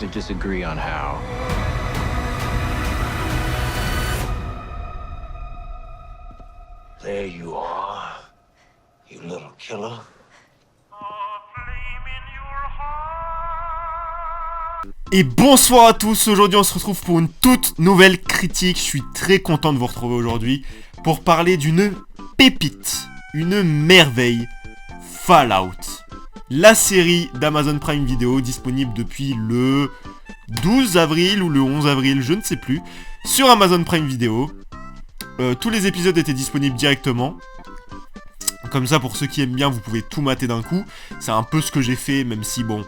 to disagree on how. There you are, you little killer. Et bonsoir à tous, aujourd'hui on se retrouve pour une toute nouvelle critique. Je suis très content de vous retrouver aujourd'hui pour parler d'une pépite, une merveille, Fallout. La série d'Amazon Prime Video, disponible depuis le 12 avril ou le 11 avril, je ne sais plus, sur Amazon Prime Video. Tous les épisodes étaient disponibles directement. Comme ça, pour ceux qui aiment bien, vous pouvez tout mater d'un coup. C'est un peu ce que j'ai fait, même si bon...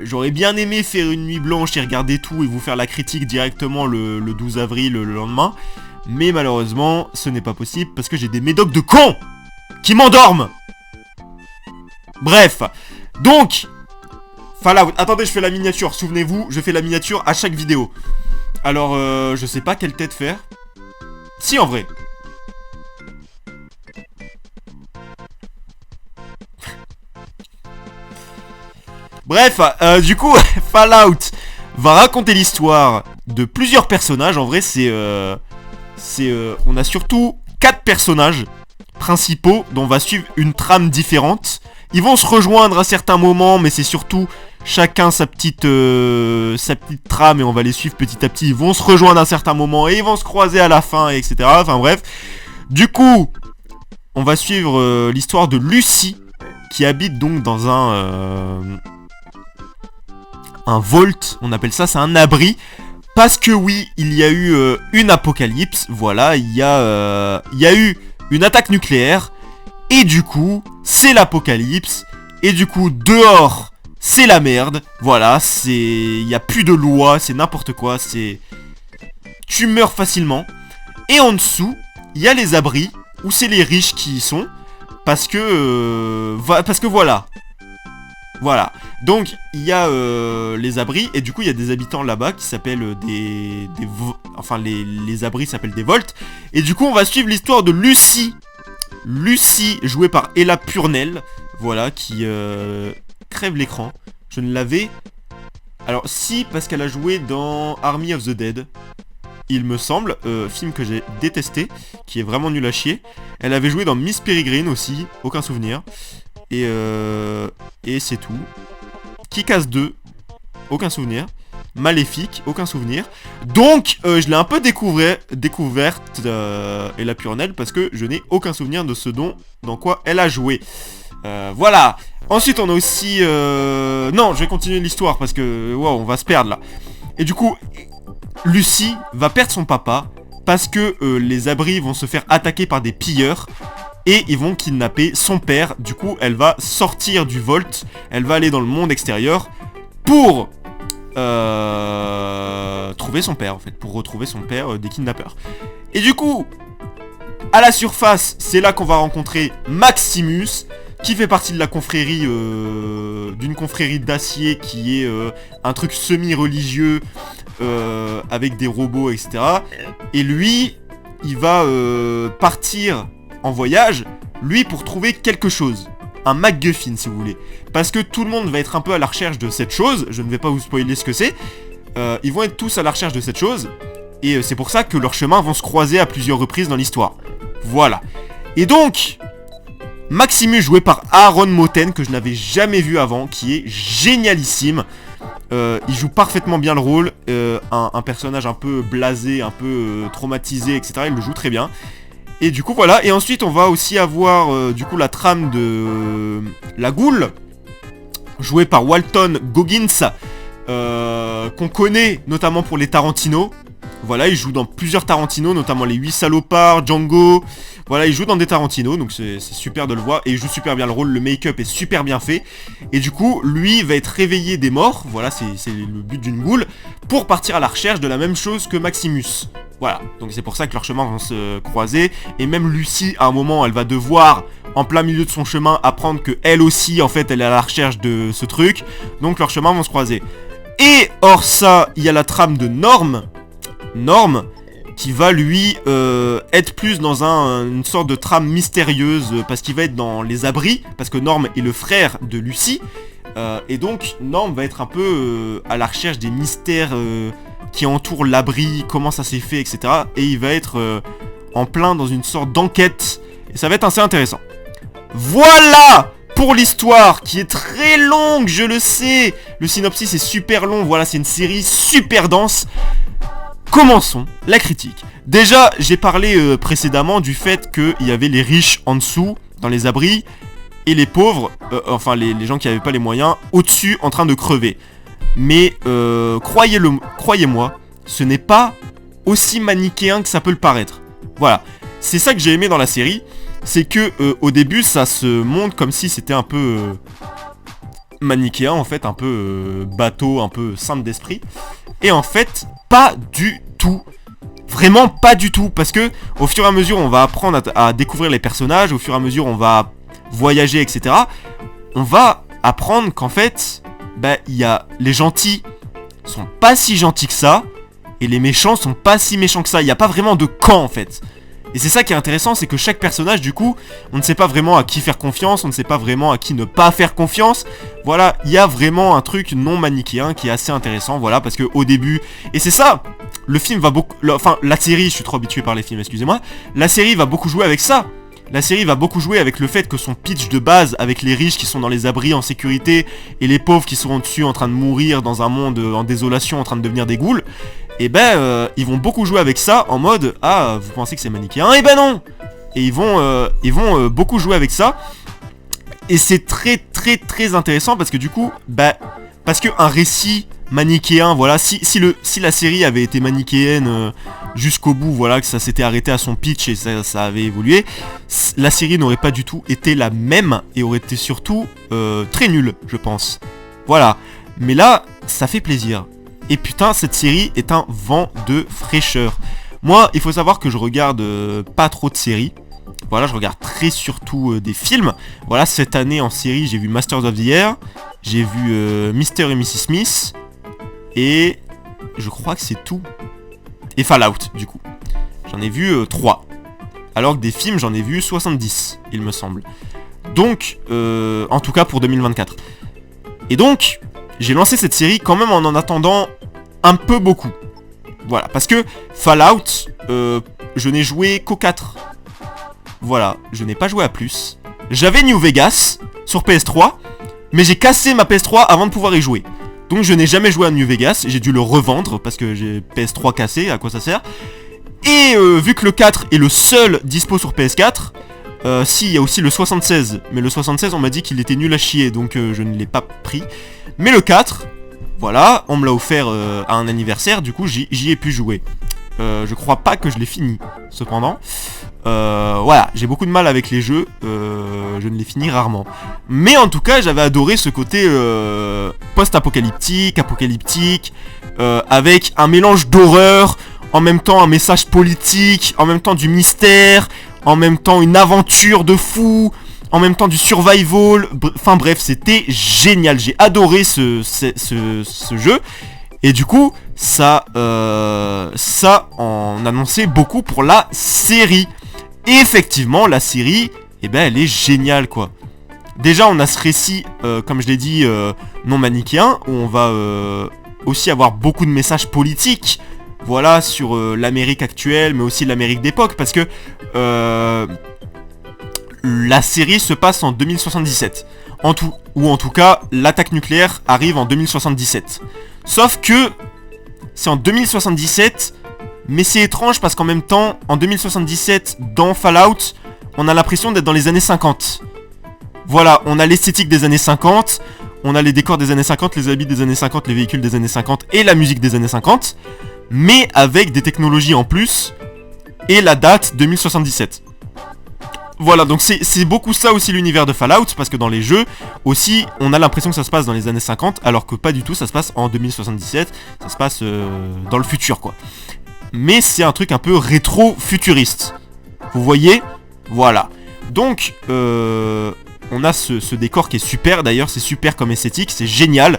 j'aurais bien aimé faire une nuit blanche et regarder tout et vous faire la critique directement le 12 avril, le lendemain. Mais malheureusement, ce n'est pas possible parce que j'ai des médocs de cons qui m'endorment. Bref, donc Fallout, attendez, je fais la miniature, souvenez-vous, je fais la miniature à chaque vidéo. Alors, je sais pas quelle tête faire. Si, en vrai. Bref, du coup, Fallout va raconter l'histoire de plusieurs personnages. En vrai, on a surtout 4 personnages principaux dont on va suivre une trame différente. Ils vont se rejoindre à certains moments, mais c'est surtout chacun sa petite trame et on va les suivre petit à petit. Ils vont se rejoindre à un certain moment et ils vont se croiser à la fin, etc. Enfin bref. Du coup, on va suivre l'histoire de Lucy qui habite donc dans un vault, on appelle ça, c'est un abri. Parce que oui, il y a eu une apocalypse, voilà, il y a eu une attaque nucléaire. Et du coup, c'est l'apocalypse. Et du coup, dehors, c'est la merde. Voilà, il y a plus de loi, c'est n'importe quoi, tu meurs facilement. Et en dessous, il y a les abris, où c'est les riches qui y sont. Parce que voilà. Voilà, donc il y a les abris, et du coup il y a des habitants là-bas qui s'appellent les abris s'appellent des volts. Et du coup on va suivre l'histoire de Lucy. Lucy, jouée par Ella Purnell, voilà, qui crève l'écran. Je ne l'avais... Alors si, parce qu'elle a joué dans Army of the Dead, il me semble, film que j'ai détesté, qui est vraiment nul à chier. Elle avait joué dans Miss Peregrine aussi, aucun souvenir. Et c'est tout. Kick-Ass 2, aucun souvenir. Maléfique, aucun souvenir. Donc, je l'ai un peu découverte, Ella Purnell, parce que je n'ai aucun souvenir de dans quoi elle a joué. Voilà. Ensuite, on a aussi... Non, je vais continuer l'histoire, parce que... Wow, on va se perdre, là. Et du coup, Lucy va perdre son papa, parce que les abris vont se faire attaquer par des pilleurs. Et ils vont kidnapper son père. Du coup, elle va sortir du Vault. Elle va aller dans le monde extérieur pour trouver son père, en fait. Pour retrouver son père des kidnappeurs. Et du coup, à la surface, c'est là qu'on va rencontrer Maximus, qui fait partie de la confrérie, d'une confrérie d'acier, qui est un truc semi-religieux, avec des robots, etc. Et lui, il va partir... en voyage, lui pour trouver quelque chose. Un MacGuffin si vous voulez. Parce que tout le monde va être un peu à la recherche de cette chose. Je ne vais pas vous spoiler ce que c'est. Ils vont être tous à la recherche de cette chose. Et c'est pour ça que leurs chemins vont se croiser à plusieurs reprises dans l'histoire. Voilà. Et donc, Maximus joué par Aaron Moten, que je n'avais jamais vu avant, qui est génialissime. Il joue parfaitement bien le rôle. Un personnage un peu blasé, un peu traumatisé, etc. Il le joue très bien. Et du coup voilà, et ensuite on va aussi avoir du coup la trame de la Goule, jouée par Walton Goggins, qu'on connaît notamment pour les Tarantino. Voilà, il joue dans plusieurs Tarantino, notamment les 8 salopards, Django. Voilà, il joue dans des Tarantino, donc c'est super de le voir. Et il joue super bien le rôle, le make-up est super bien fait. Et du coup, lui va être réveillé des morts, voilà, c'est le but d'une Goule, pour partir à la recherche de la même chose que Maximus. Voilà, donc c'est pour ça que leurs chemins vont se croiser. Et même Lucy, à un moment, elle va devoir, en plein milieu de son chemin, apprendre que elle aussi, en fait, elle est à la recherche de ce truc. Donc leurs chemins vont se croiser. Et hors ça, il y a la trame de Norm, qui va lui être plus dans une sorte de trame mystérieuse, parce qu'il va être dans les abris, parce que Norm est le frère de Lucy. Et donc Norm va être un peu à la recherche des mystères qui entourent l'abri, comment ça s'est fait, etc. Et il va être en plein dans une sorte d'enquête. Et ça va être assez intéressant. Voilà pour l'histoire qui est très longue, je le sais. Le synopsis est super long, voilà, c'est une série super dense. Commençons la critique. Déjà, j'ai parlé précédemment du fait qu'il y avait les riches en dessous, dans les abris, et les pauvres, enfin les gens qui n'avaient pas les moyens, au-dessus en train de crever. Mais croyez-moi, ce n'est pas aussi manichéen que ça peut le paraître. Voilà, c'est ça que j'ai aimé dans la série, c'est que au début ça se montre comme si c'était un peu manichéen en fait, un peu bateau, un peu simple d'esprit. Et en fait, pas du tout. Vraiment pas du tout, parce que au fur et à mesure on va apprendre à découvrir les personnages, au fur et à mesure on va voyager, etc. On va apprendre qu'en fait, il y a les gentils sont pas si gentils que ça, et les méchants sont pas si méchants que ça. Il n'y a pas vraiment de camp en fait. Et c'est ça qui est intéressant, c'est que chaque personnage, du coup, on ne sait pas vraiment à qui faire confiance, on ne sait pas vraiment à qui ne pas faire confiance. Voilà, il y a vraiment un truc non manichéen qui est assez intéressant, voilà, parce que au début, et c'est ça, le film va beaucoup, la série, je suis trop habitué par les films, excusez-moi, la série va beaucoup jouer avec ça. La série va beaucoup jouer avec le fait que son pitch de base, avec les riches qui sont dans les abris en sécurité et les pauvres qui seront dessus en train de mourir dans un monde en désolation, en train de devenir des ghouls, et ils vont beaucoup jouer avec ça en mode ah, vous pensez que c'est manichéen? Et non. Et ils vont beaucoup jouer avec ça. Et c'est très très très intéressant parce que du coup, parce que un récit manichéen, voilà, si la série avait été manichéenne jusqu'au bout, voilà, que ça s'était arrêté à son pitch et ça avait évolué, la série n'aurait pas du tout été la même et aurait été surtout très nulle, je pense. Voilà. Mais là, ça fait plaisir. Et putain, cette série est un vent de fraîcheur. Moi, il faut savoir que je regarde pas trop de séries. Voilà, je regarde très surtout des films. Voilà, cette année en série, j'ai vu Masters of the Air, j'ai vu Mr. et Mrs. Smith, et je crois que c'est tout. Et Fallout, du coup. J'en ai vu 3. Alors que des films, j'en ai vu 70, il me semble. Donc, en tout cas pour 2024. Et donc, j'ai lancé cette série quand même en attendant un peu beaucoup. Voilà, parce que Fallout, je n'ai joué qu'au 4. Voilà, je n'ai pas joué à plus. J'avais New Vegas sur PS3, mais j'ai cassé ma PS3 avant de pouvoir y jouer. Donc je n'ai jamais joué à New Vegas, j'ai dû le revendre parce que j'ai PS3 cassé, à quoi ça sert. Et vu que le 4 est le seul dispo sur PS4, si, il y a aussi le 76, mais le 76 on m'a dit qu'il était nul à chier, donc je ne l'ai pas pris. Mais le 4, voilà, on me l'a offert à un anniversaire, du coup j'y ai pu jouer. Je crois pas que je l'ai fini, cependant. Voilà, j'ai beaucoup de mal avec les jeux, je ne les finis rarement. Mais en tout cas, j'avais adoré ce côté post-apocalyptique, avec un mélange d'horreur, en même temps un message politique, en même temps du mystère, en même temps une aventure de fou, en même temps du survival. Enfin bref, c'était génial, j'ai adoré ce jeu. Et du coup, ça en annonçait beaucoup pour la série. Et effectivement, la série, elle est géniale, quoi. Déjà, on a ce récit, comme je l'ai dit, non manichéen, où on va aussi avoir beaucoup de messages politiques, voilà, sur l'Amérique actuelle, mais aussi l'Amérique d'époque, parce que la série se passe en 2077. Ou en tout cas, l'attaque nucléaire arrive en 2077. Sauf que c'est en 2077, mais c'est étrange parce qu'en même temps, en 2077, dans Fallout, on a l'impression d'être dans les années 50. Voilà, on a l'esthétique des années 50, on a les décors des années 50, les habits des années 50, les véhicules des années 50 et la musique des années 50, mais avec des technologies en plus et la date 2077. Voilà, donc c'est beaucoup ça aussi l'univers de Fallout, parce que dans les jeux, aussi, on a l'impression que ça se passe dans les années 50, alors que pas du tout, ça se passe en 2077, ça se passe dans le futur, quoi. Mais c'est un truc un peu rétro-futuriste. Vous voyez? Voilà. Donc, on a ce décor qui est super, d'ailleurs, c'est super comme esthétique, c'est génial,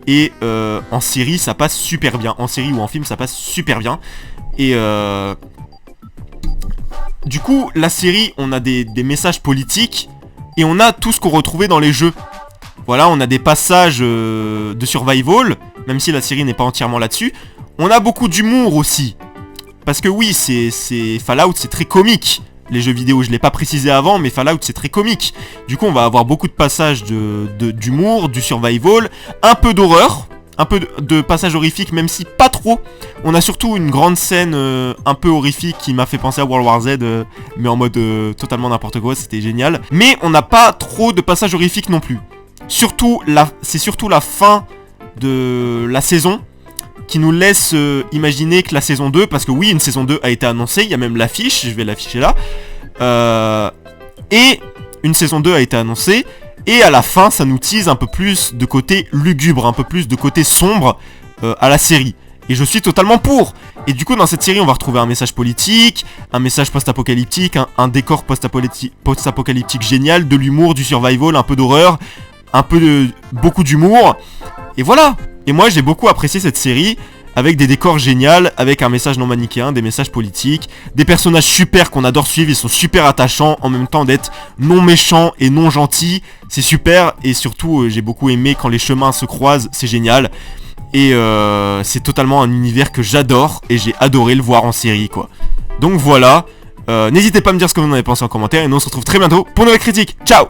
et en série, ça passe super bien. En série ou en film, ça passe super bien, et du coup, la série, on a des messages politiques et on a tout ce qu'on retrouvait dans les jeux. Voilà, on a des passages de survival, même si la série n'est pas entièrement là-dessus. On a beaucoup d'humour aussi. Parce que oui, Fallout, c'est très comique. Les jeux vidéo, je l'ai pas précisé avant, mais Fallout, c'est très comique. Du coup, on va avoir beaucoup de passages d'humour, du survival, un peu d'horreur, un peu de passages horrifiques, même si pas trop. On a surtout une grande scène un peu horrifique qui m'a fait penser à World War Z, mais en mode totalement n'importe quoi, c'était génial. Mais on n'a pas trop de passages horrifiques non plus. C'est surtout la fin de la saison qui nous laisse imaginer que la saison 2, parce que oui, une saison 2 a été annoncée, il y a même l'affiche, je vais l'afficher là, et une saison 2 a été annoncée, et à la fin, ça nous tease un peu plus de côté lugubre, un peu plus de côté sombre à la série. Et je suis totalement pour. Et du coup, dans cette série, on va retrouver un message politique, un message post-apocalyptique, un décor post-apocalyptique génial, de l'humour, du survival, un peu d'horreur, beaucoup d'humour. Et voilà. Et moi, j'ai beaucoup apprécié cette série, avec des décors géniaux, avec un message non manichéen, des messages politiques, des personnages super qu'on adore suivre, ils sont super attachants, en même temps d'être non méchants et non gentils, c'est super, et surtout, j'ai beaucoup aimé quand les chemins se croisent, c'est génial. Et c'est totalement un univers que j'adore, et j'ai adoré le voir en série, quoi. Donc voilà, n'hésitez pas à me dire ce que vous en avez pensé en commentaire, et nous on se retrouve très bientôt pour une nouvelle critique. Ciao!